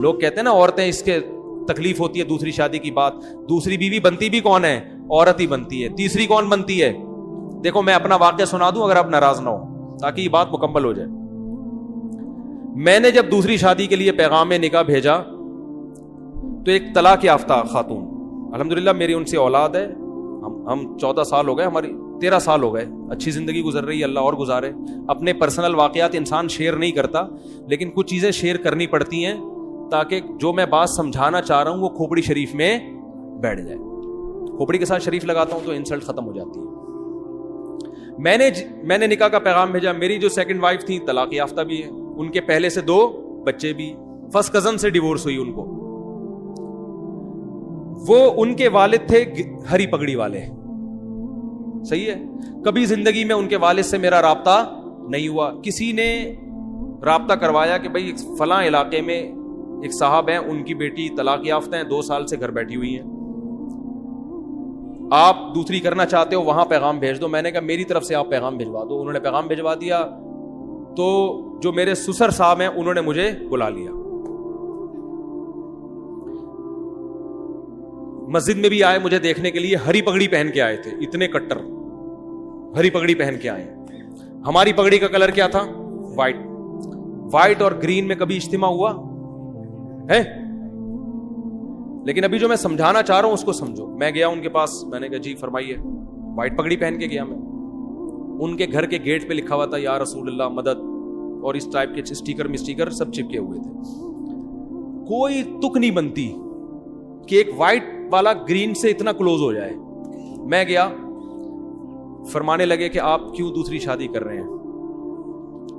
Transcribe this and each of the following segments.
لوگ کہتے ہیں نا عورتیں اس کے تکلیف ہوتی ہے دوسری شادی کی بات. دوسری بیوی بنتی بھی کون ہے؟ عورت ہی بنتی ہے. تیسری کون بنتی ہے؟ دیکھو میں اپنا واقعہ سنا دوں اگر آپ ناراض نہ ہو تاکہ یہ بات مکمل ہو جائے. میں نے جب دوسری شادی کے لیے پیغام نکاح بھیجا تو ایک طلاق یافتہ خاتون, الحمدللہ میری ان سے اولاد ہے, ہم 14 سال ہو گئے, ہماری 13 سال ہو گئے, اچھی زندگی گزر رہی ہے, اللہ اور گزارے. اپنے پرسنل واقعات انسان شیئر نہیں کرتا, لیکن کچھ چیزیں شیئر کرنی پڑتی ہیں تاکہ جو میں بات سمجھانا چاہ رہا ہوں وہ کھوپڑی شریف میں بیٹھ جائے. کھوپڑی کے ساتھ شریف لگاتا ہوں تو انسلٹ ختم ہو جاتی ہے. میں نے نکاح کا پیغام بھیجا. میری جو سیکنڈ وائف تھی طلاق یافتہ بھی ہے, ان کے پہلے سے 2 بچے بھی, فرسٹ کزن سے ڈیورس ہوئی ان کو. وہ ان کے والد تھے ہری پگڑی والے, صحیح ہے. کبھی زندگی میں ان کے والد سے میرا رابطہ نہیں ہوا. کسی نے رابطہ کروایا کہ بھئی فلاں علاقے میں ایک صاحب ہیں, ان کی بیٹی طلاق یافتہ ہیں, 2 سال سے گھر بیٹھی ہوئی ہیں, آپ دوسری کرنا چاہتے ہو وہاں پیغام بھیج دو. میں نے کہا میری طرف سے آپ پیغام بھجوا دو. انہوں نے پیغام بھجوا دیا تو جو میرے سسر صاحب ہیں انہوں نے مجھے بلا لیا. مسجد میں بھی آئے مجھے دیکھنے کے لیے, ہری پگڑی پہن کے آئے تھے, اتنے کٹر ہری پگڑی پہن کے آئے. ہماری پگڑی کا کلر کیا تھا؟ وائٹ اور گرین میں کبھی اجتماع ہوا ہے؟ لیکن ابھی جو میں سمجھانا چاہ رہا ہوں اس کو سمجھو. میں گیا ان کے پاس, میں نے کہا جی فرمائیے. وائٹ پگڑی پہن کے گیا میں. ان کے گھر کے گیٹ پہ لکھا ہوا تھا یا رسول اللہ مدد, اور اس ٹائپ کے اسٹیکر سب چپکے ہوئے تھے. کوئی تک نہیں بنتی کہ ایک وائٹ والا گرین سے اتنا کلوز ہو جائے. میں گیا, فرمانے لگے کہ آپ کیوں دوسری شادی کر رہے ہیں.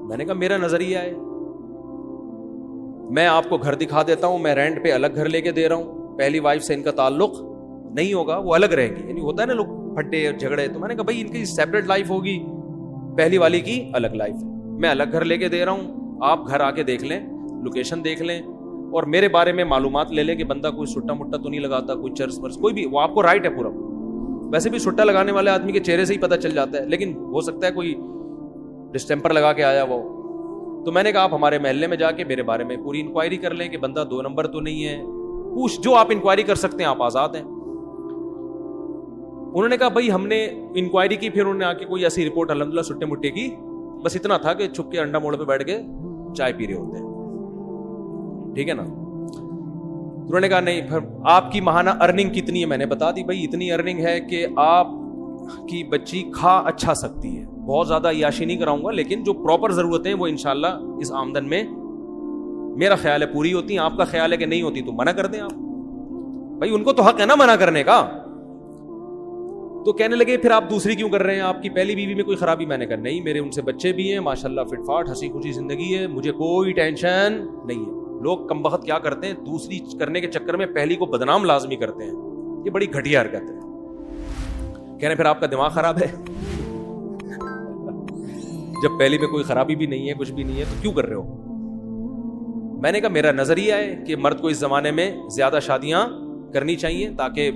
میں نے کہا میرا نظریہ ہے, میں آپ کو گھر دکھا دیتا ہوں, میں رینٹ پہ الگ گھر لے کے دے رہا ہوں, پہلی وائف سے ان کا تعلق نہیں ہوگا, وہ الگ رہے گی. یعنی ہوتا ہے نا لوگ پھٹے اور جھگڑے, تو میں نے کہا بھائی ان کی سیپریٹ لائف ہوگی, پہلی والی کی الگ لائف ہے. میں الگ گھر لے کے دے رہا ہوں, آپ گھر آ کے دیکھ لیں, لوکیشن دیکھ لیں, اور میرے بارے میں معلومات لے لیں کہ بندہ کوئی سٹا مٹا تو نہیں لگاتا, کوئی چرس ورس کوئی بھی, وہ آپ کو رائٹ ہے پورا. ویسے بھی سٹا لگانے والے آدمی کے چہرے سے ہی پتہ چل جاتا ہے, لیکن ہو سکتا ہے کوئی ڈسٹمپر لگا کے آیا وہ. تو میں نے کہا آپ ہمارے محلے میں جا کے میرے بارے میں پوری انکوائری کر لیں کہ بندہ 2 نمبر تو نہیں ہے, پوچھ جو آپ انکوائری کر سکتے ہیں, آپ آزاد ہیں. انہوں نے کہا بھائی ہم نے انکوائری کی, پھر انہوں نے آ کے کوئی ایسی رپورٹ الحمدللہ سٹے مٹے کی, بس اتنا تھا کہ چھپ کے انڈا موڑ پہ بیٹھ کے چائے پی رہے ہوتے ہیں, ٹھیک ہے نا. انہوں نے کہا نہیں, پھر آپ کی ماہانہ ارننگ کتنی ہے؟ میں نے بتا دی بھائی اتنی ارننگ ہے کہ آپ کی بچی کھا اچھا سکتی ہے, بہت زیادہ عیاشی نہیں کراؤں گا, لیکن جو پراپر ضرورتیں وہ انشاءاللہ اس آمدن میں میرا خیال ہے پوری ہوتی ہیں. آپ کا خیال ہے کہ نہیں ہوتی تو منع کر دیں آپ, بھائی ان کو تو حق ہے نا منع کرنے کا. تو کہنے لگے پھر آپ دوسری کیوں کر رہے ہیں, آپ کی پہلی بیوی میں کوئی خرابی؟ میں نے کہا نہیں, میرے ان سے بچے بھی ہیں ماشاءاللہ, فٹ فاٹ ہنسی خوشی زندگی ہے, مجھے کوئی ٹینشن نہیں ہے. لوگ کم بخت کیا کرتے ہیں, دوسری کرنے کے چکر میں پہلی کو بدنام لازمی کرتے ہیں, یہ بڑی گھٹیا حرکت ہے. کہہ رہے پھر آپ کا دماغ خراب ہے, جب پہلی میں کوئی خرابی بھی نہیں ہے, کچھ بھی نہیں ہے, تو کیوں کر رہے ہو؟ میں نے کہا میرا نظریہ ہے کہ مرد کو اس زمانے میں زیادہ شادیاں کرنی چاہیے تاکہ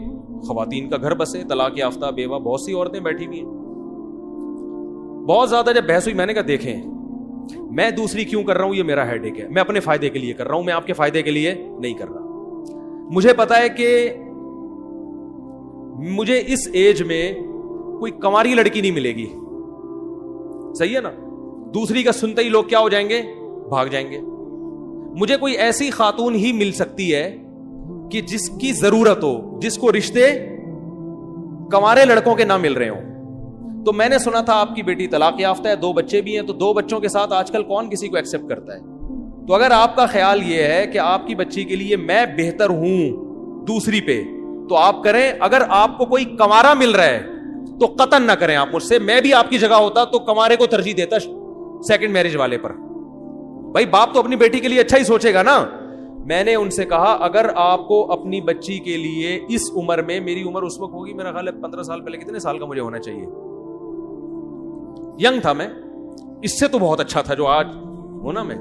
خواتین کا گھر بسے. طلاق یافتہ بیوہ بہت سی عورتیں بیٹھی ہوئی ہیں. بہت زیادہ جب بحث ہوئی, میں نے کہا دیکھیں میں دوسری کیوں کر رہا ہوں, یہ میرا ہیڈ ایک ہے, میں اپنے فائدے کے لیے کر رہا ہوں, میں آپ کے فائدے کے لیے نہیں کر رہا. مجھے پتا ہے کہ مجھے اس ایج میں کوئی کنواری لڑکی نہیں ملے گی, صحیح ہے نا. دوسری کا سنتے ہی لوگ کیا ہو جائیں گے, بھاگ جائیں گے. مجھے کوئی ایسی خاتون ہی مل سکتی ہے کہ جس کی ضرورت ہو, جس کو رشتے کنوارے لڑکوں کے نہ مل رہے ہوں. تو میں نے سنا تھا آپ کی بیٹی طلاق یافتہ ہے, 2 بچے بھی ہیں, تو 2 بچوں کے ساتھ آج کل کون کسی کو ایکسپٹ کرتا ہے. تو اگر آپ کا خیال یہ ہے کہ آپ کی بچی کے لیے میں بہتر ہوں دوسری پہ, تو آپ کریں. اگر آپ کو کوئی کنوارا مل رہا ہے تو قطعاً نہ کریں آپ مجھ سے. میں بھی آپ کی جگہ ہوتا تو کنوارے کو ترجیح دیتا سیکنڈ میرج والے پر. بھائی باپ تو اپنی بیٹی کے لیے اچھا ہی سوچے گا نا. میں نے ان سے کہا اگر آپ کو اپنی بچی کے لیے اس عمر میں, میری عمر اس وقت ہوگی میرا خیال ہے 15 سال پہلے, کتنے سال کا مجھے ہونا چاہیے, ینگ تھا میں, اس سے تو بہت اچھا تھا جو آج ہونا, میں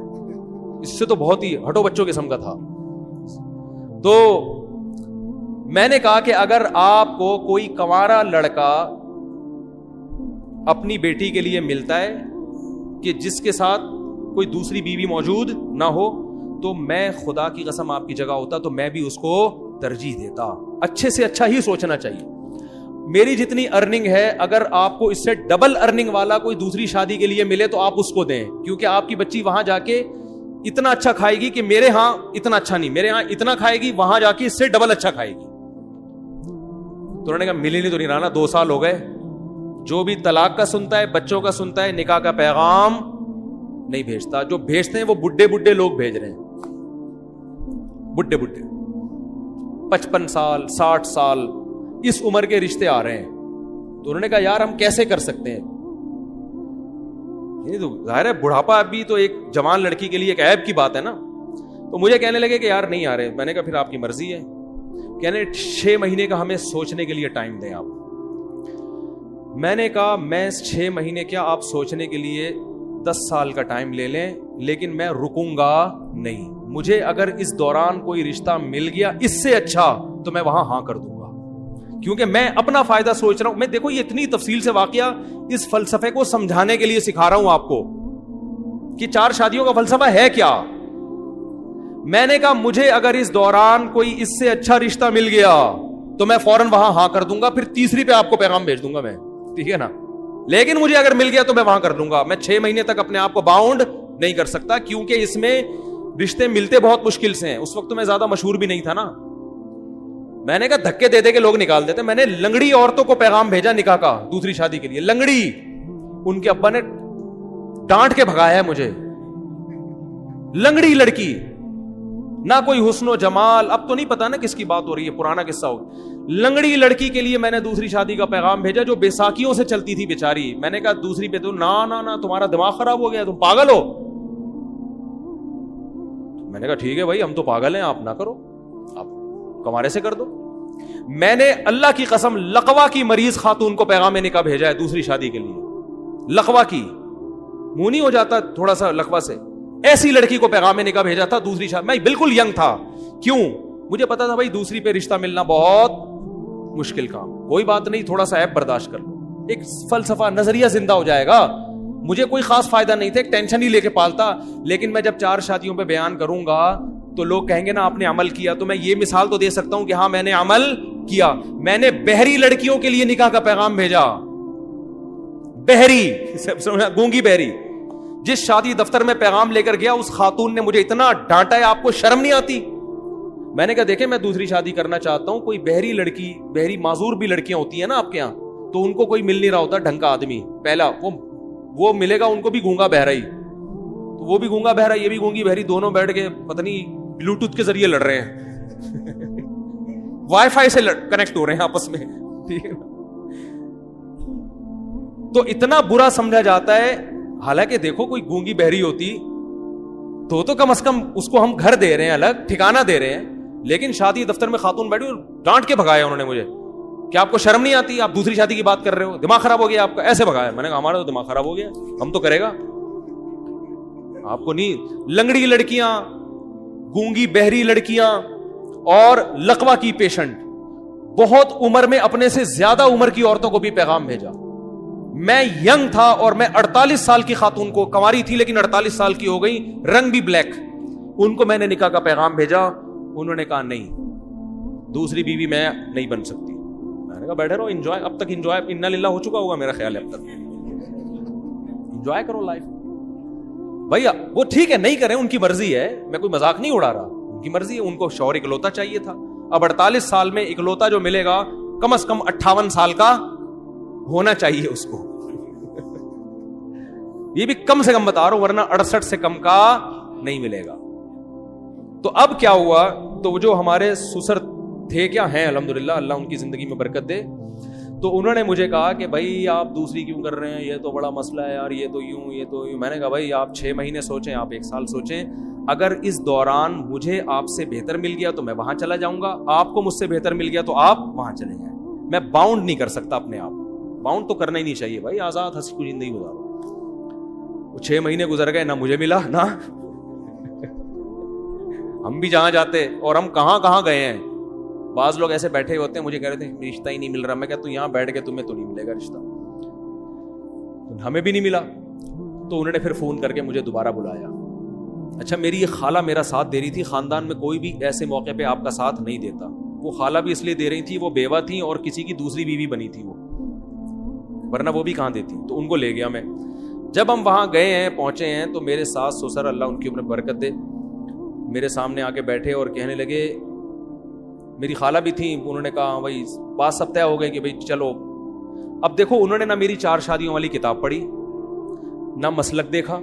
اس سے تو بہت ہی ہٹو بچوں قسم کا تھا. تو میں نے کہا کہ اگر آپ کو کوئی کنوارا لڑکا اپنی بیٹی کے لیے ملتا ہے کہ جس کے ساتھ کوئی دوسری بیوی موجود نہ ہو, تو میں خدا کی قسم آپ کی جگہ ہوتا تو میں بھی اس کو ترجیح دیتا. اچھے سے اچھا ہی سوچنا چاہیے. میری جتنی ارننگ ہے اگر آپ کو اس سے ڈبل ارننگ والا کوئی دوسری شادی کے لیے ملے تو آپ اس کو دیں, کیونکہ آپ کی بچی وہاں جا کے اتنا اچھا کھائے گی کہ میرے ہاں اتنا اچھا نہیں, میرے ہاں اتنا کھائے گی, وہاں جا کے اس سے ڈبل اچھا کھائے گی. تو انہوں نے کہا ملی نہیں تو نہیں رہا, 2 سال ہو گئے. جو بھی طلاق کا سنتا ہے, بچوں کا سنتا ہے, نکاح کا پیغام نہیں بھیجتا. جو بھیجتے ہیں وہ بڈھے لوگ بھیج رہے ہیں, بڈھے 55 سال 60 سال اس عمر کے رشتے آ رہے ہیں. تو انہوں نے کہا یار ہم کیسے کر سکتے ہیں, یہ تو ظاہر ہے بڑھاپا بھی تو ایک جوان لڑکی کے لیے ایک عیب کی بات ہے نا. تو مجھے کہنے لگے کہ یار نہیں آ رہے. میں نے کہا پھر آپ کی مرضی ہے. کہنے 6 مہینے کا ہمیں سوچنے کے لیے ٹائم دیں آپ. میں نے کہا میں 6 مہینے کیا, آپ سوچنے کے لیے 10 سال کا ٹائم لے لیں, لیکن میں رکوں گا نہیں. مجھے اگر اس دوران کوئی رشتہ مل گیا اس سے اچھا تو میں وہاں ہاں کر دوں گا, کیونکہ میں اپنا فائدہ سوچ رہا ہوں. میں دیکھو یہ اتنی تفصیل سے واقعہ اس فلسفے کو سمجھانے کے لیے سکھا رہا ہوں آپ کو کہ 4 شادیوں کا فلسفہ ہے کیا. میں نے کہا مجھے اگر اس دوران کوئی اس سے اچھا رشتہ مل گیا تو میں فوراً وہاں ہاں کر دوں گا, پھر تیسری پہ آپ کو پیغام بھیج دوں گا میں, ٹھیک ہے نا. لیکن مجھے اگر مل گیا تو میں وہاں کر دوں گا. میں 6 مہینے تک اپنے آپ کو باؤنڈ نہیں کر سکتا, کیونکہ اس میں رشتے ملتے بہت مشکل سے ہیں. اس وقت تو میں زیادہ مشہور بھی نہیں تھا نا. میں نے کہا دھکے دے دے کے لوگ نکال دیتے. میں نے لنگڑی عورتوں کو پیغام بھیجا نکاح کا دوسری شادی کے لیے. لنگڑی, ان کے ابا نے ڈانٹ کے بھگایا ہے مجھے. لنگڑی لڑکی, نہ کوئی حسن و جمال, اب تو نہیں پتا نا کس کی بات ہو رہی ہے, پرانا قصہ ہو. لنگڑی لڑکی کے لیے میں نے دوسری شادی کا پیغام بھیجا جو بیساکھیوں سے چلتی تھی بیچاری. میں نے کہا دوسری پہ تو نا تمہارا دماغ خراب ہو گیا, تم پاگل ہو. میں نے کہا ٹھیک ہے بھائی ہم تو پاگل ہیں, آپ نہ کرو, آپ کمارے سے کر دو. میں نے اللہ کی قسم لقوا کی مریض خاتون کو پیغام نکاح بھیجا ہے دوسری شادی کے لیے. لقوا کی, منہ نہیں ہو جاتا تھوڑا سا لقوا سے, ایسی لڑکی کو پیغام نکاح بھیجا تھا دوسری شادی. میں بالکل ینگ تھا. کیوں؟ مجھے پتا تھا بھائی دوسری پہ رشتہ ملنا بہت مشکل کام. کوئی بات نہیں, تھوڑا سا ایپ برداشت کر لو, ایک فلسفہ نظریہ زندہ ہو جائے گا. مجھے کوئی خاص فائدہ نہیں تھا, ایک ٹینشن ہی لے کے پالتا. لیکن میں جب 4 شادیوں پہ بیان کروں گا تو لوگ کہیں گے نا آپ نے عمل کیا. تو میں یہ مثال تو دے سکتا ہوں کہ ہاں میں نے عمل کیا. میں نے بہری لڑکیوں کے لیے نکاح کا پیغام بھیجا. بہری, گونگی بہری. جس شادی دفتر میں پیغام لے کر گیا اس خاتون نے مجھے اتنا ڈانٹا ہے, آپ کو شرم نہیں آتی. میں نے کہا دیکھیں میں دوسری شادی کرنا چاہتا ہوں, کوئی بہری لڑکی, بہری معذور بھی لڑکیاں ہوتی ہیں نا آپ کے یہاں, تو ان کو کوئی مل نہیں رہا ہوتا ڈھنگ کا آدمی. پہلا وہ ملے گا ان کو بھی گونگا بہرا ہی, تو وہ بھی گونگا بہرا, یہ بھی گونگی بہری, دونوں بیٹھ کے پتہ نہیں بلوٹوتھ کے ذریعے لڑ رہے ہیں, وائی فائی سے کنیکٹ ہو رہے ہیں آپس میں, ٹھیک ہے نا. تو اتنا برا سمجھا جاتا ہے. حالانکہ دیکھو کوئی گونگی بہری ہوتی تو کم از کم اس کو ہم گھر دے رہے ہیں, الگ ٹھکانہ دے رہے ہیں. لیکن شادی دفتر میں خاتون بیٹھی اور ڈانٹ کے بھگایا انہوں نے مجھے. کیا آپ کو شرم نہیں آتی, آپ دوسری شادی کی بات کر رہے ہو, دماغ خراب ہو گیا آپ کا, ایسے بھگایا. میں نے کہا ہمارا تو دماغ خراب ہو گیا, ہم تو کرے گا, آپ کو نہیں. لنگڑی لڑکیاں, گونگی بہری لڑکیاں اور لقوا کی پیشنٹ, بہت عمر میں اپنے سے زیادہ عمر کی عورتوں کو بھی پیغام بھیجا. میں ینگ تھا اور میں 48 سال کی خاتون کو, کنواری تھی لیکن 48 سال کی ہو گئی, رنگ بھی بلیک, ان کو میں نے نکاح کا پیغام بھیجا. انہوں نے کہا نہیں, دوسری بیوی میں نہیں بن سکتی. میں نے کہا بیٹھے رہو, انجوائے, اب تک انجوائے انا للہ ہو چکا ہوگا میرا خیال ہے, اب تک انجوائے کرو لائف. بھیا وہ ٹھیک ہے نہیں کریں, ان کی مرضی ہے, میں کوئی مذاق نہیں اڑا رہا, ان کی مرضی ہے. ان کو شوہر اکلوتا چاہیے تھا. اب 48 سال میں اکلوتا جو ملے گا کم از کم 58 سال کا ہونا چاہیے اس کو. یہ بھی کم سے کم بتا رہا ہوں, ورنہ 68 سے کم کا نہیں ملے گا. تو اب کیا ہوا, تو وہ جو ہمارے سسر تھے, کیا ہیں الحمدللہ, اللہ ان کی زندگی میں برکت دے, تو انہوں نے مجھے کہا کہ بھائی آپ دوسری کیوں کر رہے ہیں, یہ تو بڑا مسئلہ ہے یار, یہ تو یوں, یہ تو یوں. میں نے کہا بھائی آپ 6 مہینے سوچیں, آپ 1 سال سوچیں, اگر اس دوران مجھے آپ سے بہتر مل گیا تو میں وہاں چلا جاؤں گا, آپ کو مجھ سے بہتر مل گیا تو آپ وہاں چلے جائیں. میں باؤنڈ نہیں کر سکتا اپنے آپ, باؤنڈ تو کرنا ہی نہیں چاہیے بھائی, آزاد ہنسی خوشی زندگی گزارو. وہ 6 مہینے گزر گئے, نہ مجھے ملا نہ ہم بھی جہاں جاتے, اور ہم کہاں کہاں گئے ہیں. بعض لوگ ایسے بیٹھے ہوتے ہیں, مجھے کہہ رہے تھے رشتہ ہی نہیں مل رہا. میں کہتا ہوں یہاں بیٹھ کے تمہیں تو نہیں ملے گا رشتہ, ہمیں بھی نہیں ملا. تو انہوں نے پھر فون کر کے مجھے دوبارہ بلایا اچھا میری یہ خالہ میرا ساتھ دے رہی تھی, خاندان میں کوئی بھی ایسے موقع پہ آپ کا ساتھ نہیں دیتا. وہ خالہ بھی اس لیے دے رہی تھی, وہ بیوہ تھی اور کسی کی دوسری بیوی بنی تھی وہ, ورنہ وہ بھی کہاں دیتی. تو ان کو لے گیا میں. جب ہم وہاں گئے ہیں, پہنچے ہیں, تو میرے ساس سسر, اللہ ان کی عمر برکت دے, میرے سامنے آ کے بیٹھے اور کہنے لگے, میری خالہ بھی تھیں, انہوں نے کہا بھائی بات سب طے ہو گئے کہ بھائی چلو. اب دیکھو انہوں نے نہ میری 4 شادیوں والی کتاب پڑھی, نہ مسلک دیکھا.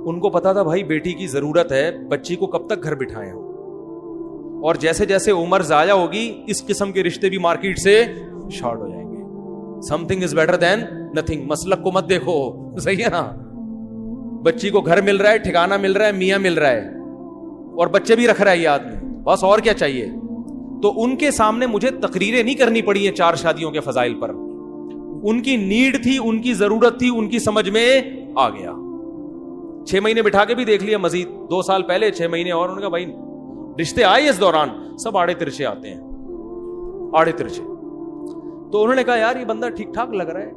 ان کو پتا تھا بھائی بیٹی کی ضرورت ہے, بچی کو کب تک گھر بٹھائیں, اور جیسے جیسے عمر ضائع ہوگی اس قسم کے رشتے بھی مارکیٹ سے شارٹ ہو جائیں گے. Some thing is better than nothing. مسلک کو مت دیکھو, صحیح ہے نا. بچی کو گھر مل رہا ہے, ٹھکانہ مل رہا ہے, میاں مل رہا ہے, اور بچے بھی رکھ رہا ہے یہ آدمی, بس اور کیا چاہیے. تو ان کے سامنے مجھے تقریریں نہیں کرنی پڑی ہیں 4 شادیوں کے فضائل پر. ان کی نیڈ تھی, ان کی ضرورت تھی, ان کی سمجھ میں آ گیا. 6 مہینے بٹھا کے بھی دیکھ لیا, مزید 2 سال پہلے 6 مہینے اور. انہوں نے کہا بھائی رشتے آئے اس دوران سب آڑے ترچے آتے ہیں, آڑے ترچے. تو انہوں نے کہا یار یہ بندہ ٹھیک ٹھاک لگ رہا ہے.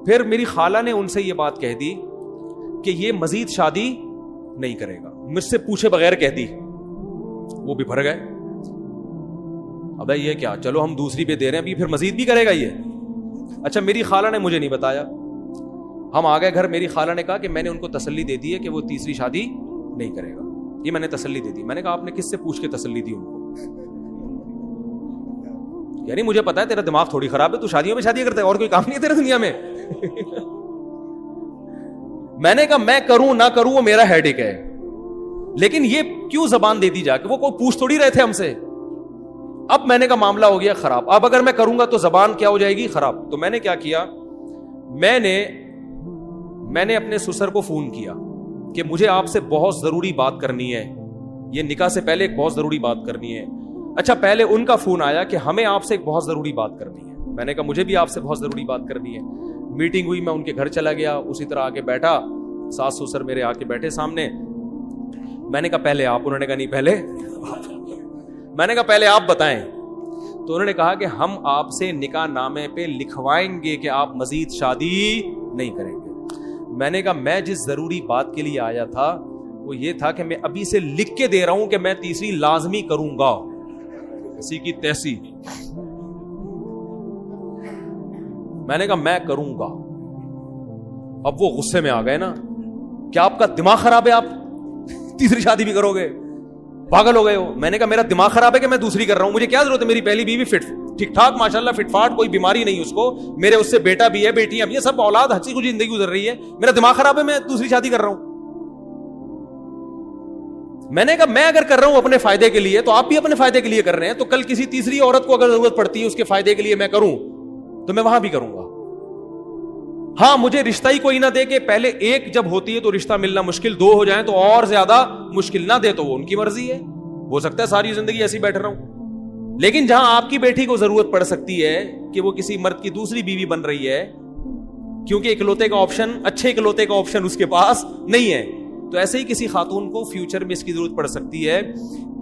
پھر میری خالہ نے ان سے یہ بات کہہ دی کہ یہ مزید شادی نہیں کرے گا, مجھ سے پوچھے بغیر کہہ دی. وہ بھی بھر گئے, ابے یہ کیا, چلو ہم دوسری پہ دے رہے ہیں, ابھی پھر مزید بھی کرے گا یہ. اچھا میری خالہ نے مجھے نہیں بتایا. ہم آ گئے گھر, میری خالہ نے کہا کہ میں نے ان کو تسلی دے دی ہے کہ وہ تیسری شادی نہیں کرے گا. یہ میں نے تسلی دے دی. میں نے کہا آپ نے کس سے پوچھ کے تسلی دی ان کو؟ یعنی مجھے پتا ہے تیرا دماغ تھوڑی خراب ہے, تو شادیوں میں شادی کرتا ہے, اور کوئی کام نہیں ہے تیرے دنیا میں. میں نے کہا میں کروں نہ کروں وہ میرا ہیڈیک ہے, لیکن یہ کیوں زبان دے دی جا کے, وہ کوئی پوچھ تھوڑی رہے تھے ہم سے. اب میں نے کہا معاملہ ہو گیا خراب, اب اگر میں کروں گا تو زبان کیا ہو جائے گی, خراب. تو میں نے کیا کیا, میں نے اپنے سسر کو فون کیا کہ مجھے آپ سے بہت ضروری بات کرنی ہے, یہ نکاح سے پہلے ایک بہت ضروری بات کرنی ہے. اچھا پہلے ان کا فون آیا کہ ہمیں آپ سے ایک بہت ضروری بات کرنی ہے. میں نے کہا مجھے بھی آپ سے بہت ضروری بات کرنی ہے. میٹنگ ہوئی, میں ان کے گھر چلا گیا, اسی طرح آ کے بیٹھا, ساس سسر میرے آ کے بیٹھے سامنے. میں نے کہا پہلے آپ, انہوں نے کہا نہیں پہلے. میں نے کہا پہلے آپ بتائیں. تو انہوں نے کہا کہ ہم آپ سے نکاح نامے پہ لکھوائیں گے کہ آپ مزید شادی نہیں کریں گے. میں نے کہا میں جس ضروری بات کے لیے آیا تھا وہ یہ تھا کہ میں ابھی سے لکھ کے دے رہا ہوں کہ میں تیسری لازمی کروں گا, اسی کی تیسی. میں نے کہا میں کروں گا. اب وہ غصے میں آ گئے نا, کیا آپ کا دماغ خراب ہے, آپ تیسری شادی بھی کرو گے, پاگل ہو گئے ہو. میں نے کہا میرا دماغ خراب ہے کہ میں دوسری کر رہا ہوں, مجھے کیا ضرورت ہے, میری پہلی بیوی فٹ ٹھیک ٹھاک ماشاءاللہ فٹ فاٹ, کوئی بیماری نہیں اس کو, میرے اس سے بیٹا بھی ہے, بیٹیاں بھی ہیں, سب اولاد ہنسی خوشی زندگی گزر رہی ہے. میرا دماغ خراب ہے, میں دوسری شادی کر رہا ہوں. میں نے کہا میں اگر کر رہا ہوں اپنے فائدے کے لیے تو آپ بھی اپنے فائدے کے لیے کر رہے ہیں, تو کل کسی تیسری عورت کو اگر ضرورت پڑتی ہے اس کے فائدے کے لیے میں کروں تو میں وہاں بھی کروں گا. ہاں مجھے رشتہ ہی کوئی نہ دے کہ پہلے ایک جب ہوتی ہے تو رشتہ ملنا مشکل, 2 ہو جائیں تو اور زیادہ مشکل, نہ دے تو وہ ان کی مرضی ہے, ہو سکتا ہے ساری زندگی ایسی بیٹھ رہا ہوں. لیکن جہاں آپ کی بیٹی کو ضرورت پڑ سکتی ہے کہ وہ کسی مرد کی دوسری بیوی بن رہی ہے کیونکہ اکلوتے کا آپشن, اچھے اکلوتے کا آپشن اس کے پاس نہیں ہے, تو ایسے ہی کسی خاتون کو فیوچر میں اس کی ضرورت پڑ سکتی ہے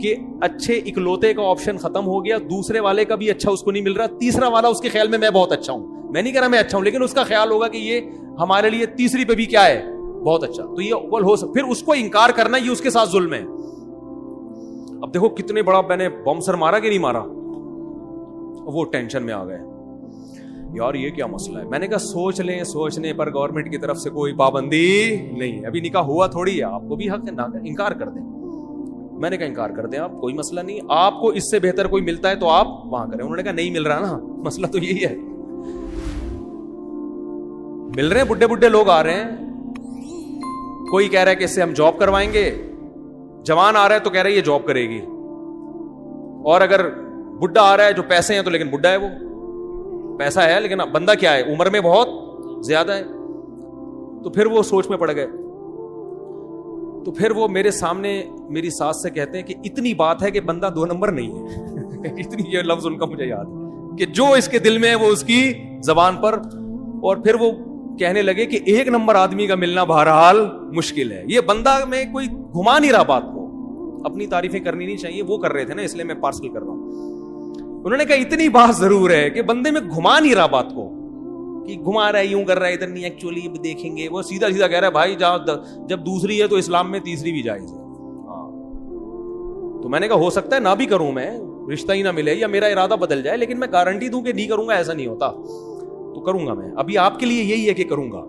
کہ اچھے اکلوتے کا آپشن ختم ہو گیا, دوسرے والے کا بھی اچھا اس کو نہیں مل رہا, تیسرا والا اس کے خیال میں بہت اچھا ہوں. میں نہیں کہہ رہا میں اچھا ہوں, لیکن اس کا خیال ہوگا کہ یہ ہمارے لیے تیسری پہ بھی کیا ہے, بہت اچھا. تو یہ اول ہو سکتا, پھر اس کو انکار کرنا یہ اس کے ساتھ ظلم ہے. اب دیکھو کتنے بڑا میں نے بم سر مارا کہ نہیں مارا, وہ ٹینشن میں آ گئے یار یہ کیا مسئلہ ہے. میں نے کہا سوچ لیں, سوچنے پر گورنمنٹ کی طرف سے کوئی پابندی نہیں ہے, ابھی نکاح ہوا تھوڑی ہے, آپ کو بھی حق ہے نہ انکار کر دیں. میں نے کہا انکار کر دیں آپ, کوئی مسئلہ نہیں, آپ کو اس سے بہتر کوئی ملتا ہے تو آپ وہاں کریں. انہوں نے کہا نہیں مل رہا نا, مسئلہ تو یہی ہے, مل رہے ہیں بڈھے بڈھے لوگ آ رہے ہیں, کوئی کہہ رہا ہے کہ اس سے ہم جاب کروائیں گے, جوان آ رہا ہے تو کہہ رہا ہے یہ جاب کرے گی, اور اگر بڈھا آ رہا ہے جو پیسے ہیں تو لیکن بڈھا ہے, وہ پیسہ ہے لیکن بندہ کیا ہے, عمر میں بہت زیادہ ہے. تو پھر وہ سوچ میں پڑ گئے. تو پھر وہ میرے سامنے میری ساس سے کہتے ہیں کہ اتنی بات ہے کہ بندہ 2 نمبر نہیں ہے. اتنی, یہ لفظ ان کا مجھے یاد ہے کہ جو اس کے دل میں ہے وہ اس کی زبان پر. اور پھر وہ کہنے لگے کہ 1 نمبر آدمی کا ملنا بہرحال مشکل ہے, یہ بندہ میں کوئی گھما نہیں رہا بات کو, اپنی تعریفیں کرنی نہیں چاہیے, وہ کر رہے تھے نا اس لیے میں پارسل کر رہا ہوں. انہوں نے کہا اتنی بات ضرور ہے کہ بندے میں گھما نہیں رہا بات کو, کہ گھما رہا ہے یوں کر رہا ہے ادھر نہیں, ایکچولی دیکھیں گے, وہ سیدھا سیدھا کہہ رہا ہے بھائی جب دوسری ہے تو اسلام میں تیسری بھی جائز ہے. تو میں نے کہا ہو سکتا ہے نہ بھی کروں میں, رشتہ ہی نہ ملے یا میرا ارادہ بدل جائے, لیکن میں گارنٹی دوں کہ نہیں کروں گا, ایسا نہیں ہوتا, تو کروں گا میں. ابھی آپ کے لیے یہی ہے کہ کروں گا.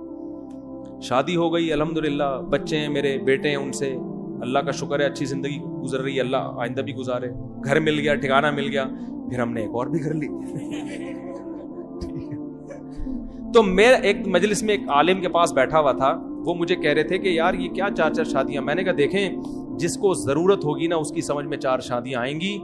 شادی ہو گئی الحمدللہ, بچے ہیں میرے, بیٹے ہیں, ان سے اللہ کا شکر ہے اچھی زندگی گزر رہی ہے, اللہ آئندہ بھی گزارے. گھر مل گیا, ٹھکانہ مل گیا, پھر ہم نے ایک اور بھی گھر لی. تو میں ایک مجلس میں ایک عالم کے پاس بیٹھا ہوا تھا, وہ مجھے کہہ رہے تھے کہ یار یہ کیا 4 شادیاں. میں نے کہا دیکھیں, جس کو ضرورت ہوگی نا اس کی سمجھ میں 4 شادیاں آئیں گی,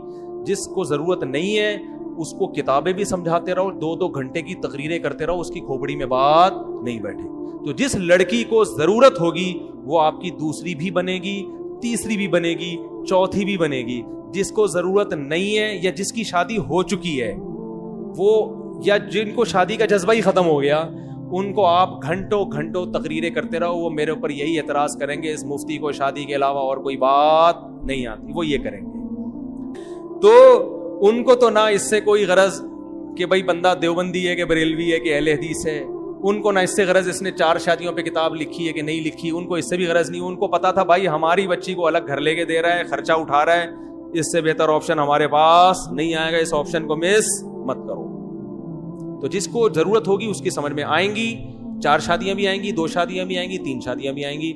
جس کو ضرورت نہیں ہے اس کو کتابیں بھی سمجھاتے رہو, 2 گھنٹے کی تقریریں کرتے رہو, اس کی کھوپڑی میں بات نہیں بیٹھے. تو جس لڑکی کو ضرورت ہوگی وہ آپ کی دوسری بھی بنے گی, تیسری بھی بنے گی, چوتھی بھی بنے گی. جس کو ضرورت نہیں ہے یا جس کی شادی ہو چکی ہے وہ, یا جن کو شادی کا جذبہ ہی ختم ہو گیا, ان کو آپ گھنٹوں تقریریں کرتے رہو, وہ میرے اوپر یہی اعتراض کریں گے اس مفتی کو شادی کے علاوہ اور کوئی بات نہیں آتی, وہ یہ کریں گے. تو ان کو تو نہ اس سے کوئی غرض کہ بھائی بندہ دیوبندی ہے کہ بریلوی ہے کہ اہل حدیث ہے, ان کو نہ اس سے غرض اس نے 4 شادیوں پہ کتاب لکھی ہے کہ نہیں لکھی, ان کو اس سے بھی غرض نہیں. ان کو پتا تھا بھائی ہماری بچی کو الگ گھر لے کے دے رہا ہے, خرچہ اٹھا رہا ہے, اس سے بہتر آپشن ہمارے پاس نہیں آئے گا, اس آپشن کو مس مت کرو. تو جس کو ضرورت ہوگی اس کی سمجھ میں آئیں گی, 4 شادیاں بھی آئیں گی, 2 شادیاں بھی آئیں گی, 3 شادیاں بھی آئیں گی.